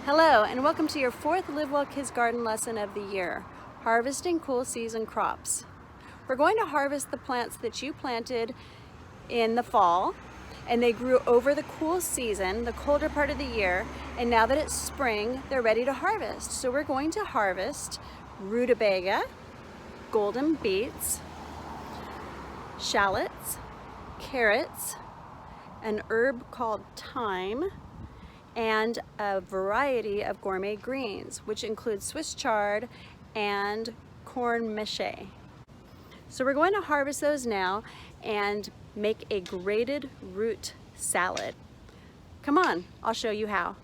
Hello and welcome to your fourth LiveWell Kids Garden lesson of the year, Harvesting Cool Season Crops. We're going to harvest the plants that you planted in the fall and they grew over the cool season, the colder part of the year, and now that it's spring, they're ready to harvest. So we're going to harvest rutabaga, golden beets, shallots, carrots, an herb called thyme, and a variety of gourmet greens, which include Swiss chard and corn mache. So we're going to harvest those now and make a grated root salad. Come on, I'll show you how.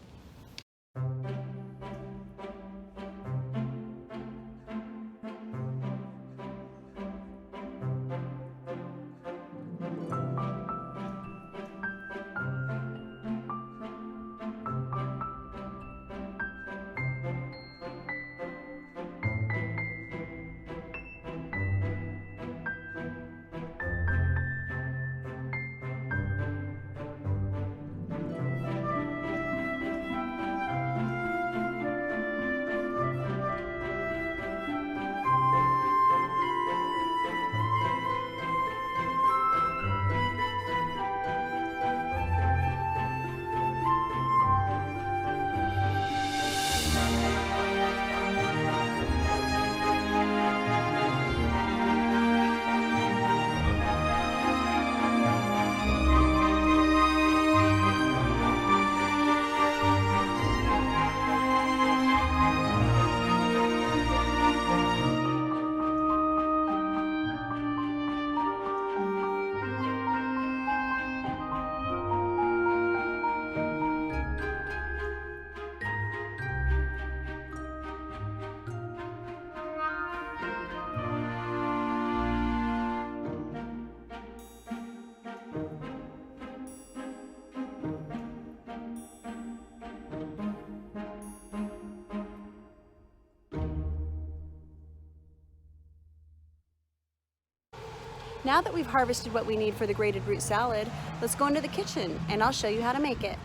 Now that we've harvested what we need for the grated root salad, let's go into the kitchen and I'll show you how to make it.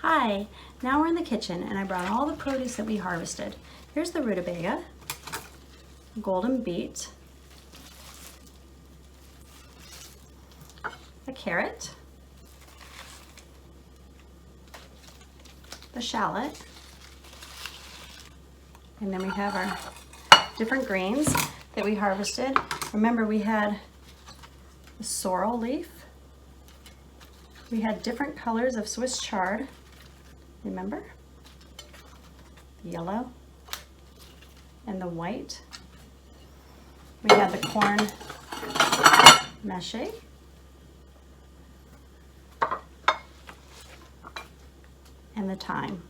Hi, now we're in the kitchen and I brought all the produce that we harvested. Here's the rutabaga, golden beet, the carrot, the shallot, and then we have our different greens that we harvested. Remember, we had a sorrel leaf. We had different colors of Swiss chard. Remember? Yellow and the white. We had the corn mache. And the thyme.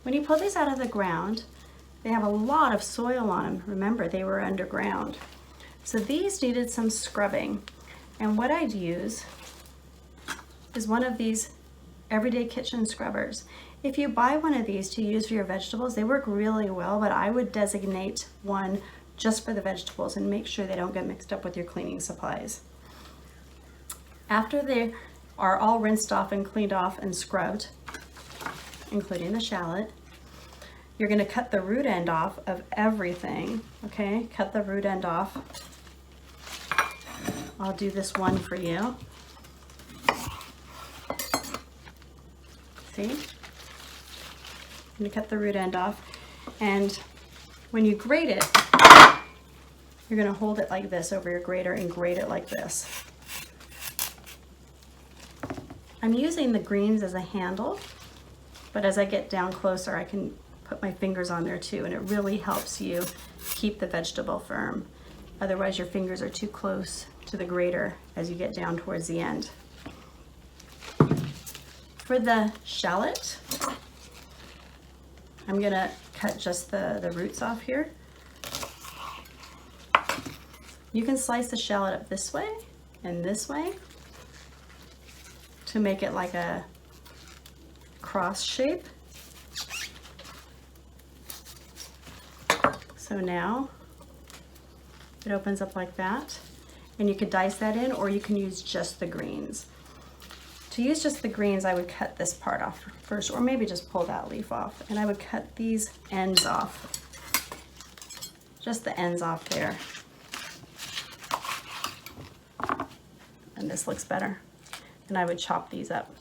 When you pull these out of the ground, they have a lot of soil on them. Remember, they were underground. So these needed some scrubbing. And what I'd use is one of these everyday kitchen scrubbers. If you buy one of these to use for your vegetables, they work really well, but I would designate one just for the vegetables and make sure they don't get mixed up with your cleaning supplies. After they are all rinsed off and cleaned off and scrubbed, including the shallot, you're going to cut the root end off of everything. Okay, cut the root end off. I'll do this one for you. See? I'm going to cut the root end off, and when you grate it, you're going to hold it like this over your grater and grate it like this. I'm using the greens as a handle, but as I get down closer, I can put my fingers on there too, and it really helps you keep the vegetable firm. Otherwise, your fingers are too close to the grater as you get down towards the end. For the shallot, I'm gonna cut just the roots off here. You can slice the shallot up this way and this way to make it like a cross shape. So now it opens up like that. And you could dice that in, or you can use just the greens. To use just the greens, I would cut this part off first, or maybe just pull that leaf off. And I would cut these ends off, just the ends off there. And this looks better. And I would chop these up.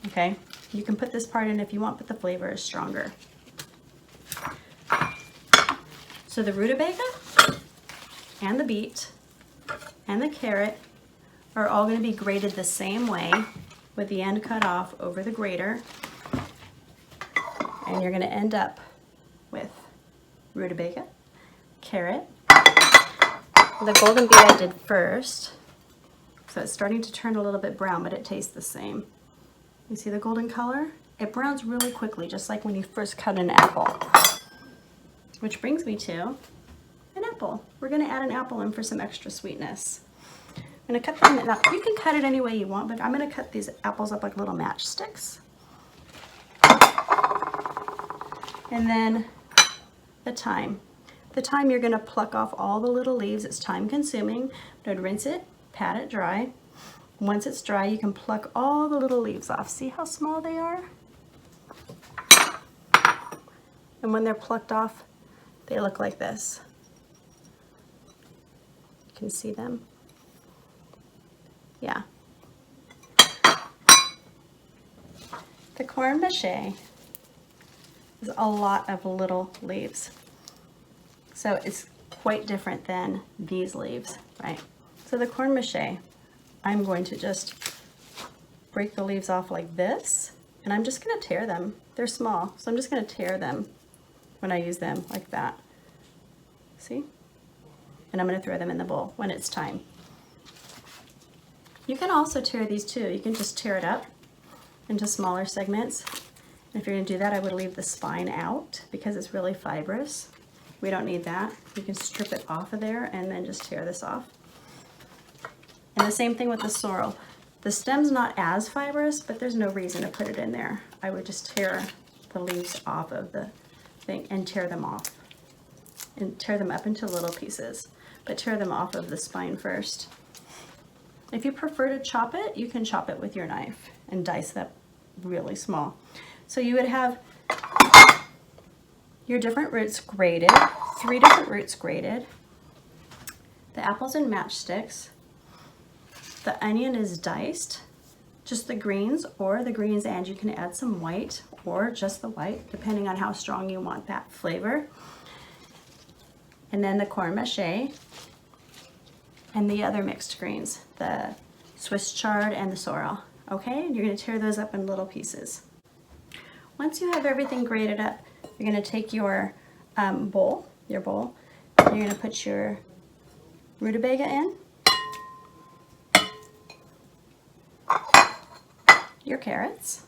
Okay, you can put this part in if you want, but the flavor is stronger. So the rutabaga and the beet and the carrot are all going to be grated the same way with the end cut off over the grater. And you're going to end up with rutabaga, carrot, the golden beet I did first. So it's starting to turn a little bit brown, but it tastes the same. You see the golden color? It browns really quickly, just like when you first cut an apple. Which brings me to an apple. We're going to add an apple in for some extra sweetness. I'm going to cut them up. You can cut it any way you want, but I'm going to cut these apples up like little matchsticks. And then the thyme. The thyme, you're going to pluck off all the little leaves. It's time consuming. I'd rinse it, pat it dry. Once it's dry, you can pluck all the little leaves off. See how small they are? And when they're plucked off, they look like this. You can see them. Yeah. The corn mache is a lot of little leaves. So it's quite different than these leaves, right? So the corn mache, I'm going to just break the leaves off like this, and I'm just going to tear them. They're small, so I'm just going to tear them when I use them like that. See? And I'm going to throw them in the bowl when it's time. You can also tear these too. You can just tear it up into smaller segments. And if you're going to do that, I would leave the spine out because it's really fibrous. We don't need that. You can strip it off of there and then just tear this off. And the same thing with the sorrel. The stem's not as fibrous, but there's no reason to put it in there. I would just tear the leaves off of the thing and tear them off. And tear them up into little pieces, but tear them off of the spine first. If you prefer to chop it, you can chop it with your knife and dice that really small. So you would have your different roots grated, 3 different roots grated, the apples in matchsticks, the onion is diced, just the greens or the greens, and you can add some white or just the white, depending on how strong you want that flavor. And then the corn mache and the other mixed greens, the Swiss chard and the sorrel. Okay, and you're going to tear those up in little pieces. Once you have everything grated up, you're going to take your bowl, you're going to put your rutabaga in, your carrots,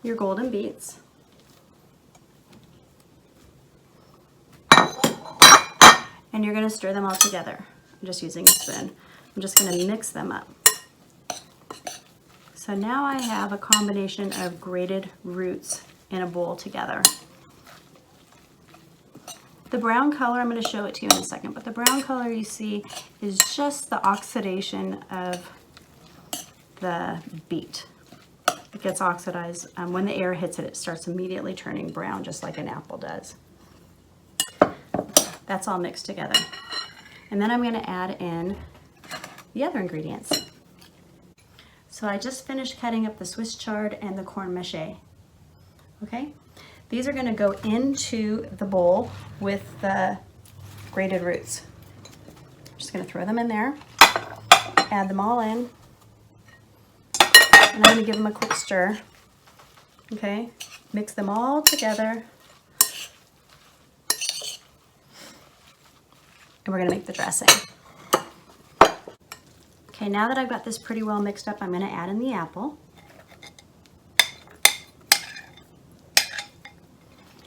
your golden beets, and you're going to stir them all together. I'm just using a spoon. I'm just going to mix them up. So now I have a combination of grated roots in a bowl together. The brown color, I'm going to show it to you in a second, but the brown color you see is just the oxidation of the beet. It gets oxidized. When the air hits it, it starts immediately turning brown, just like an apple does. That's all mixed together. And then I'm going to add in the other ingredients. So I just finished cutting up the Swiss chard and the corn mache. Okay? These are going to go into the bowl with the grated roots. Just going to throw them in there, add them all in, and I'm going to give them a quick stir. Okay? Mix them all together. And we're going to make the dressing. Okay, now that I've got this pretty well mixed up, I'm going to add in the apple.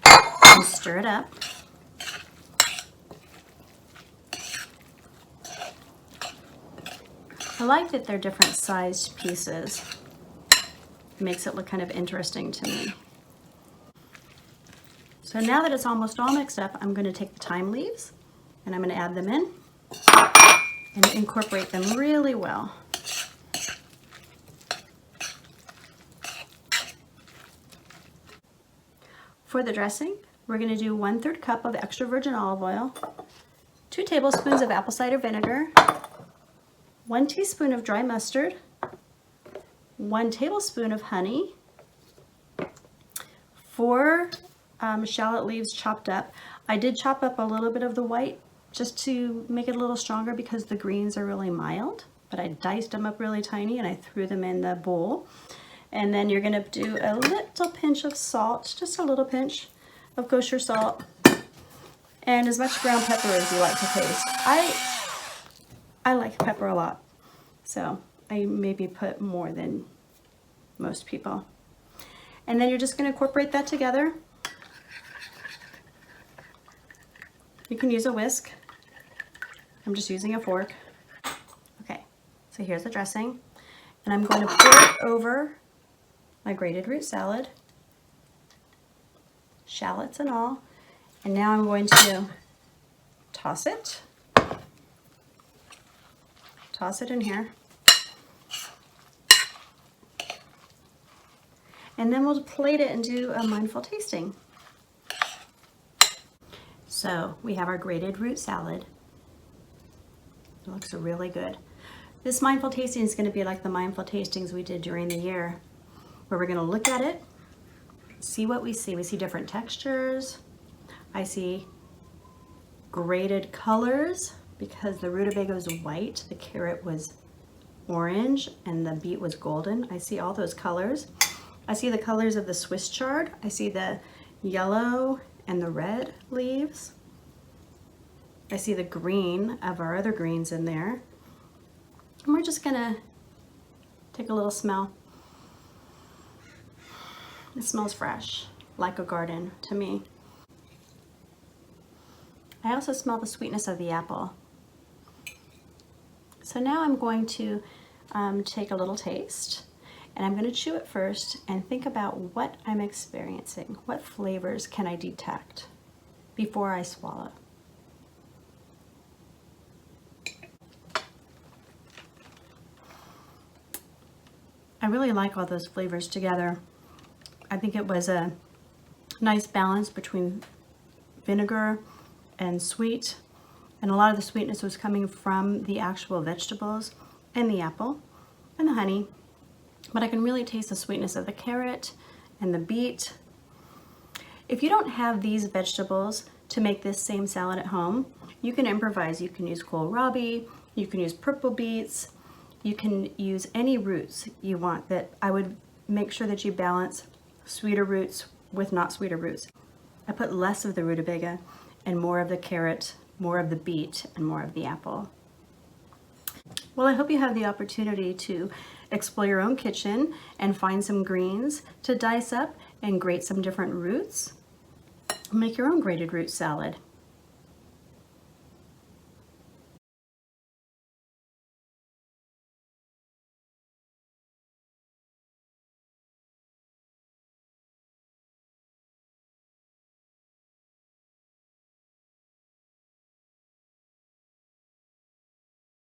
And stir it up. I like that they're different sized pieces. It makes it look kind of interesting to me. So now that it's almost all mixed up, I'm going to take the thyme leaves and I'm going to add them in and incorporate them really well. For the dressing, we're going to do 1/3 cup of extra virgin olive oil, 2 tablespoons of apple cider vinegar, 1 teaspoon of dry mustard, 1 tablespoon of honey, 4 shallot leaves chopped up. I did chop up a little bit of the white just to make it a little stronger because the greens are really mild, but I diced them up really tiny and I threw them in the bowl. And then you're going to do a little pinch of salt, just a little pinch of kosher salt, and as much ground pepper as you like to taste. I like pepper a lot, so I maybe put more than most people. And then you're just going to incorporate that together. You can use a whisk. I'm just using a fork. Okay, so here's the dressing. And I'm going to pour it over my grated root salad, shallots and all. And now I'm going to toss it in here. And then we'll plate it and do a mindful tasting. So we have our grated root salad. It looks really good. This mindful tasting is going to be like the mindful tastings we did during the year, where we're going to look at it, see what we see. We see different textures. I see graded colors because the rutabaga was white, the carrot was orange, and the beet was golden. I see all those colors. I see the colors of the Swiss chard. I see the yellow and the red leaves. I see the green of our other greens in there. And we're just gonna take a little smell. It smells fresh, like a garden to me. I also smell the sweetness of the apple. So now I'm going to take a little taste, and I'm going to chew it first and think about what I'm experiencing. What flavors can I detect before I swallow? I really like all those flavors together. I think it was a nice balance between vinegar and sweet, and a lot of the sweetness was coming from the actual vegetables and the apple and the honey, but I can really taste the sweetness of the carrot and the beet. If you don't have these vegetables to make this same salad at home, you can improvise. You can use kohlrabi, you can use purple beets, you can use any roots you want. That I would make sure that you balance sweeter roots with not sweeter roots. I put less of the rutabaga and more of the carrot, more of the beet, and more of the apple. Well, I hope you have the opportunity to explore your own kitchen and find some greens to dice up and grate some different roots. Make your own grated root salad.